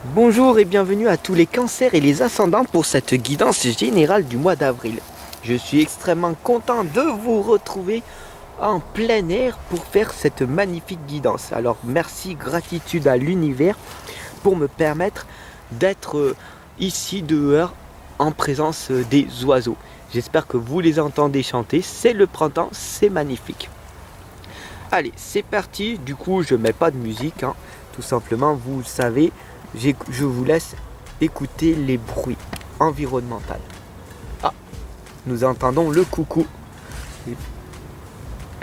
Bonjour et bienvenue à tous les cancers et les ascendants pour cette guidance générale du mois d'avril. Je suis extrêmement content de vous retrouver en plein air pour faire cette magnifique guidance. Alors merci, gratitude à l'univers pour me permettre d'être ici dehors en présence des oiseaux. J'espère que vous les entendez chanter, c'est le printemps, c'est magnifique. Allez, c'est parti, du coup je mets pas de musique, tout simplement, vous le savez. Je vous laisse écouter les bruits environnementaux. Ah, nous entendons le coucou.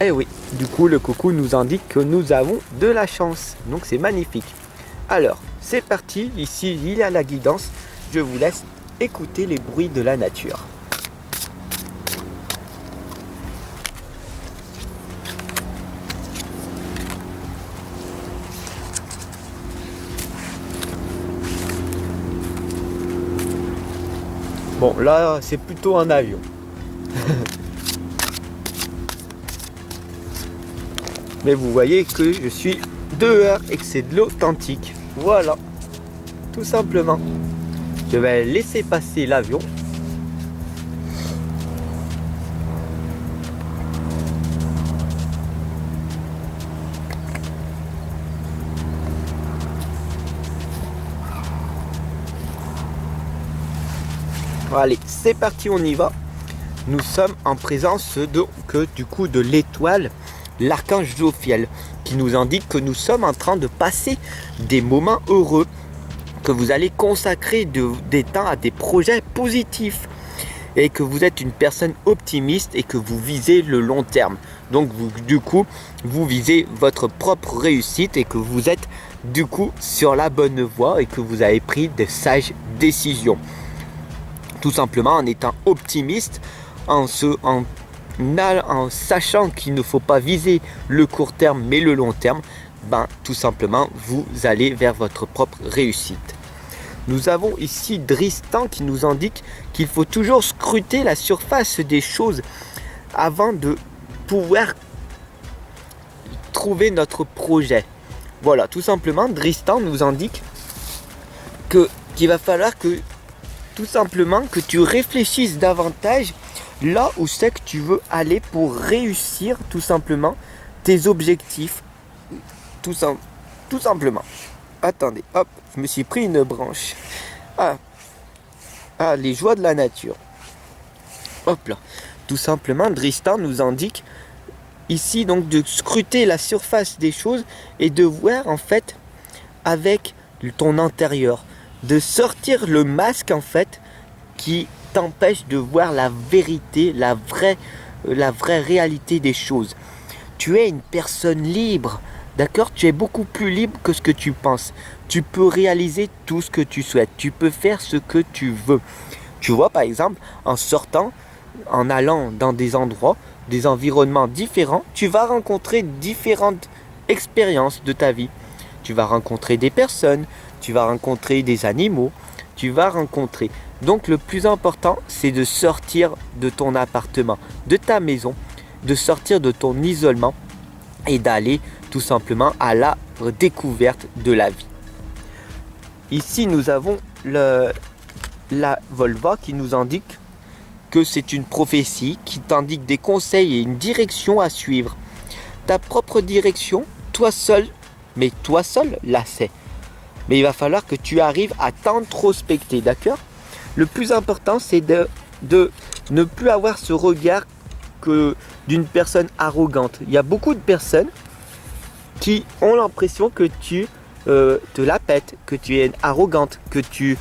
Eh oui, du coup le coucou nous indique que nous avons de la chance. Donc c'est magnifique. Alors, c'est parti, ici il y a la guidance. Je vous laisse écouter les bruits de la nature. Bon, là, c'est plutôt un avion. Mais vous voyez que je suis dehors et que c'est de l'authentique. Voilà, tout simplement. Je vais laisser passer l'avion. Allez, c'est parti, on y va. Nous sommes en présence de l'étoile, l'archange Jophiel, qui nous indique que nous sommes en train de passer des moments heureux, que vous allez consacrer des temps à des projets positifs et que vous êtes une personne optimiste et que vous visez le long terme. Donc vous visez votre propre réussite et que vous êtes du coup sur la bonne voie et que vous avez pris de sages décisions. Tout simplement en étant optimiste, en sachant qu'il ne faut pas viser le court terme mais le long terme, tout simplement vous allez vers votre propre réussite. Nous avons ici Dristan qui nous indique qu'il faut toujours scruter la surface des choses avant de pouvoir trouver notre projet. Voilà, tout simplement Dristan nous indique qu'il va falloir que tout simplement que tu réfléchisses davantage là où c'est que tu veux aller pour réussir tout simplement tes objectifs. Tout simplement. Attendez, hop, je me suis pris une branche. Les joies de la nature. Hop là. Tout simplement, Dristan nous indique ici donc de scruter la surface des choses et de voir en fait avec ton intérieur. De sortir le masque en fait qui t'empêche de voir la vérité, la vraie réalité des choses. Tu es une personne libre, d'accord? Tu es beaucoup plus libre que ce que tu penses. Tu peux réaliser tout ce que tu souhaites. Tu peux faire ce que tu veux. Tu vois par exemple, en sortant, en allant dans des endroits, des environnements différents, tu vas rencontrer différentes expériences de ta vie. Tu vas rencontrer des personnes, tu vas rencontrer des animaux, tu vas rencontrer. Donc le plus important, c'est de sortir de ton appartement, de ta maison, de sortir de ton isolement et d'aller tout simplement à la découverte de la vie. Ici, nous avons la Volva qui nous indique que c'est une prophétie qui t'indique des conseils et une direction à suivre. Ta propre direction, toi seul la sais. Mais il va falloir que tu arrives à t'introspecter, d'accord? Le plus important, c'est de ne plus avoir ce regard que d'une personne arrogante. Il y a beaucoup de personnes qui ont l'impression que tu te la pètes, que tu es arrogante, que tu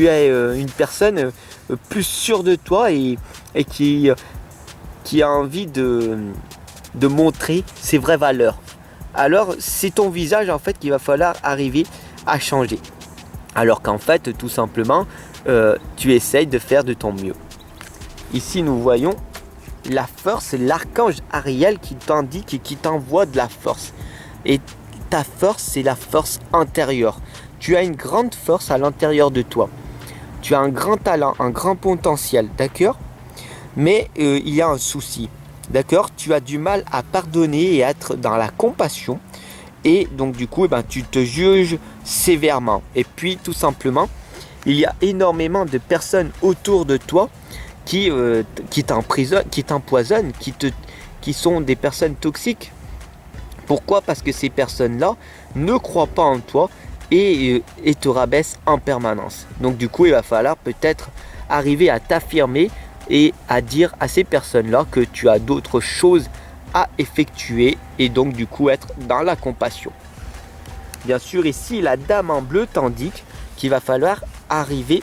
es une personne plus sûre de toi et qui a envie de montrer ses vraies valeurs. Alors c'est ton visage en fait qu'il va falloir arriver à changer. Alors qu'en fait tout simplement tu essayes de faire de ton mieux. Ici nous voyons la force, l'archange Ariel qui t'indique et qui t'envoie de la force. Et ta force, c'est la force intérieure. Tu as une grande force à l'intérieur de toi. Tu as un grand talent, un grand potentiel, d'accord? Mais il y a un souci, d'accord? Tu as du mal à pardonner et à être dans la compassion. et donc du coup, tu te juges sévèrement. Et puis tout simplement, il y a énormément de personnes autour de toi qui t'empoisonnent, qui sont des personnes toxiques. Pourquoi? Parce que ces personnes-là ne croient pas en toi et te rabaissent en permanence. Donc du coup, il va falloir peut-être arriver à t'affirmer et à dire à ces personnes-là que tu as d'autres choses à effectuer et donc du coup être dans la compassion. Bien sûr, ici, la dame en bleu t'indique qu'il va falloir arriver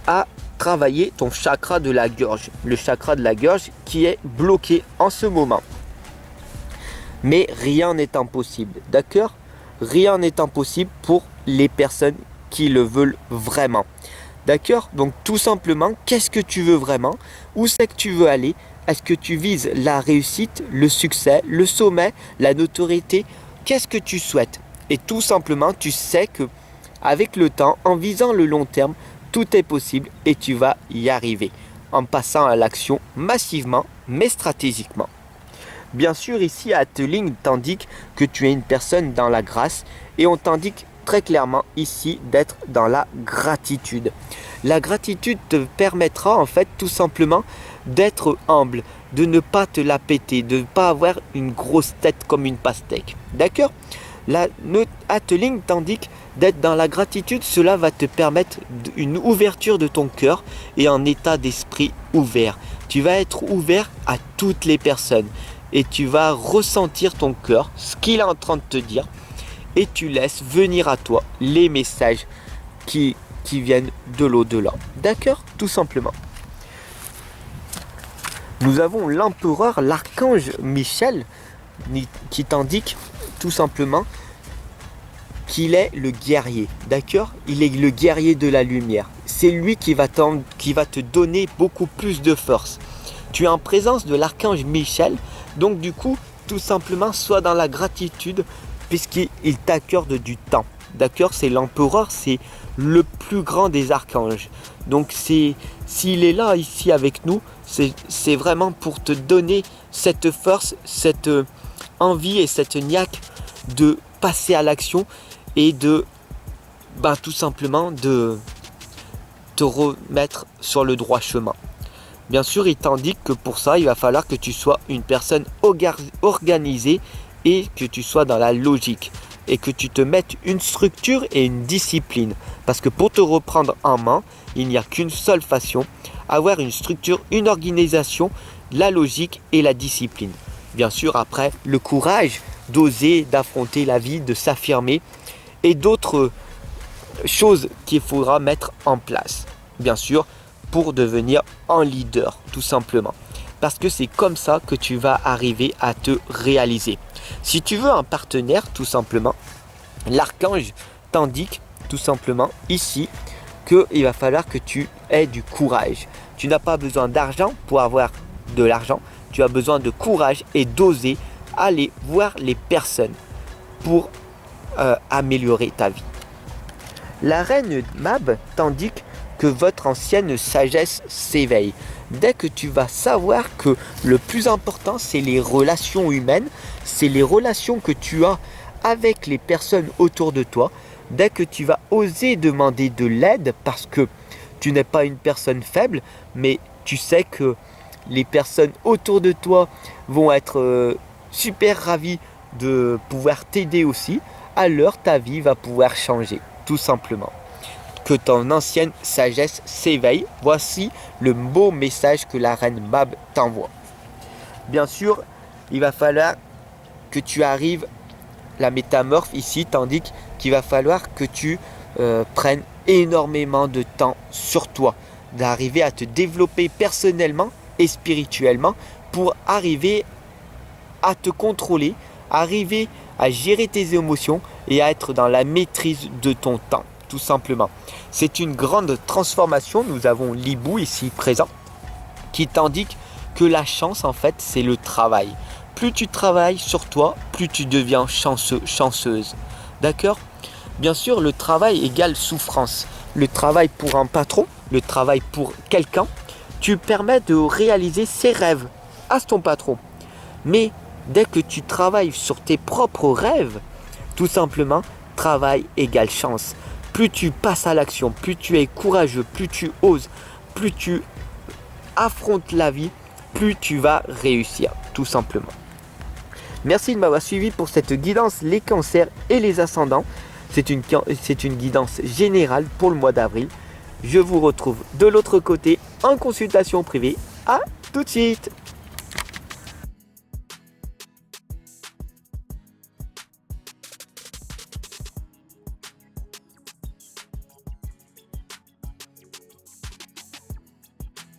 à travailler ton chakra de la gorge. Le chakra de la gorge qui est bloqué en ce moment. Mais rien n'est impossible, d'accord? Rien n'est impossible pour les personnes qui le veulent vraiment. D'accord? Donc tout simplement, qu'est-ce que tu veux vraiment? Où c'est que tu veux aller? Est-ce que tu vises la réussite, le succès, le sommet, la notoriété? Qu'est-ce que tu souhaites? Et tout simplement, tu sais que avec le temps, en visant le long terme, tout est possible et tu vas y arriver. En passant à l'action massivement, mais stratégiquement. Bien sûr, ici, Atteling t'indique que tu es une personne dans la grâce et on t'indique très clairement ici d'être dans la gratitude. La gratitude te permettra en fait tout simplement d'être humble, de ne pas te la péter, de ne pas avoir une grosse tête comme une pastèque. D'accord? La Atteling t'indique d'être dans la gratitude, cela va te permettre une ouverture de ton cœur et un état d'esprit ouvert. Tu vas être ouvert à toutes les personnes et tu vas ressentir ton cœur, ce qu'il est en train de te dire, et tu laisses venir à toi les messages qui viennent de l'au-delà. D'accord? Tout simplement. Nous avons l'empereur, l'archange Michel, qui t'indique tout simplement qu'il est le guerrier. D'accord? Il est le guerrier de la lumière. C'est lui qui va te donner beaucoup plus de force. Tu es en présence de l'archange Michel, donc du coup, tout simplement, sois dans la gratitude puisqu'il t'accorde du temps. D'accord? C'est l'empereur, c'est le plus grand des archanges. Donc s'il est là, ici avec nous, c'est vraiment pour te donner cette force, cette envie et cette niaque de passer à l'action et de, tout simplement, de te remettre sur le droit chemin. Bien sûr, il t'indique que pour ça, il va falloir que tu sois une personne organisée et que tu sois dans la logique et que tu te mettes une structure et une discipline. Parce que pour te reprendre en main, il n'y a qu'une seule façon, avoir une structure, une organisation, la logique et la discipline. Bien sûr, après, le courage d'oser, d'affronter la vie, de s'affirmer et d'autres choses qu'il faudra mettre en place. Bien sûr, pour devenir un leader, tout simplement. Parce que c'est comme ça que tu vas arriver à te réaliser. Si tu veux un partenaire, tout simplement, l'archange t'indique tout simplement ici qu'il va falloir que tu aies du courage. Tu n'as pas besoin d'argent pour avoir de l'argent. Tu as besoin de courage et d'oser aller voir les personnes pour améliorer ta vie. La reine Mab t'indique que votre ancienne sagesse s'éveille. Dès que tu vas savoir que le plus important, c'est les relations humaines, c'est les relations que tu as avec les personnes autour de toi, dès que tu vas oser demander de l'aide parce que tu n'es pas une personne faible, mais tu sais que les personnes autour de toi vont être super ravies de pouvoir t'aider aussi, alors ta vie va pouvoir changer, tout simplement. Que ton ancienne sagesse s'éveille. Voici le beau message que la reine Mab t'envoie. Bien sûr, il va falloir que tu arrives, la métamorphe ici t'indique qu'il va falloir que tu prennes énormément de temps sur toi, d'arriver à te développer personnellement et spirituellement pour arriver à te contrôler, arriver à gérer tes émotions et à être dans la maîtrise de ton temps. Tout simplement. C'est une grande transformation. Nous avons l'hibou ici présent qui t'indique que la chance en fait c'est le travail. Plus tu travailles sur toi, plus tu deviens chanceux, chanceuse. D'accord? Bien sûr, le travail égale souffrance. Le travail pour un patron, le travail pour quelqu'un, tu permets de réaliser ses rêves à ton patron. Mais dès que tu travailles sur tes propres rêves, Tout simplement, travail égale chance. Plus tu passes à l'action, plus tu es courageux, plus tu oses, plus tu affrontes la vie, plus tu vas réussir, tout simplement. Merci de m'avoir suivi pour cette guidance les cancers et les ascendants. C'est une guidance générale pour le mois d'avril. Je vous retrouve de l'autre côté en consultation privée. À tout de suite!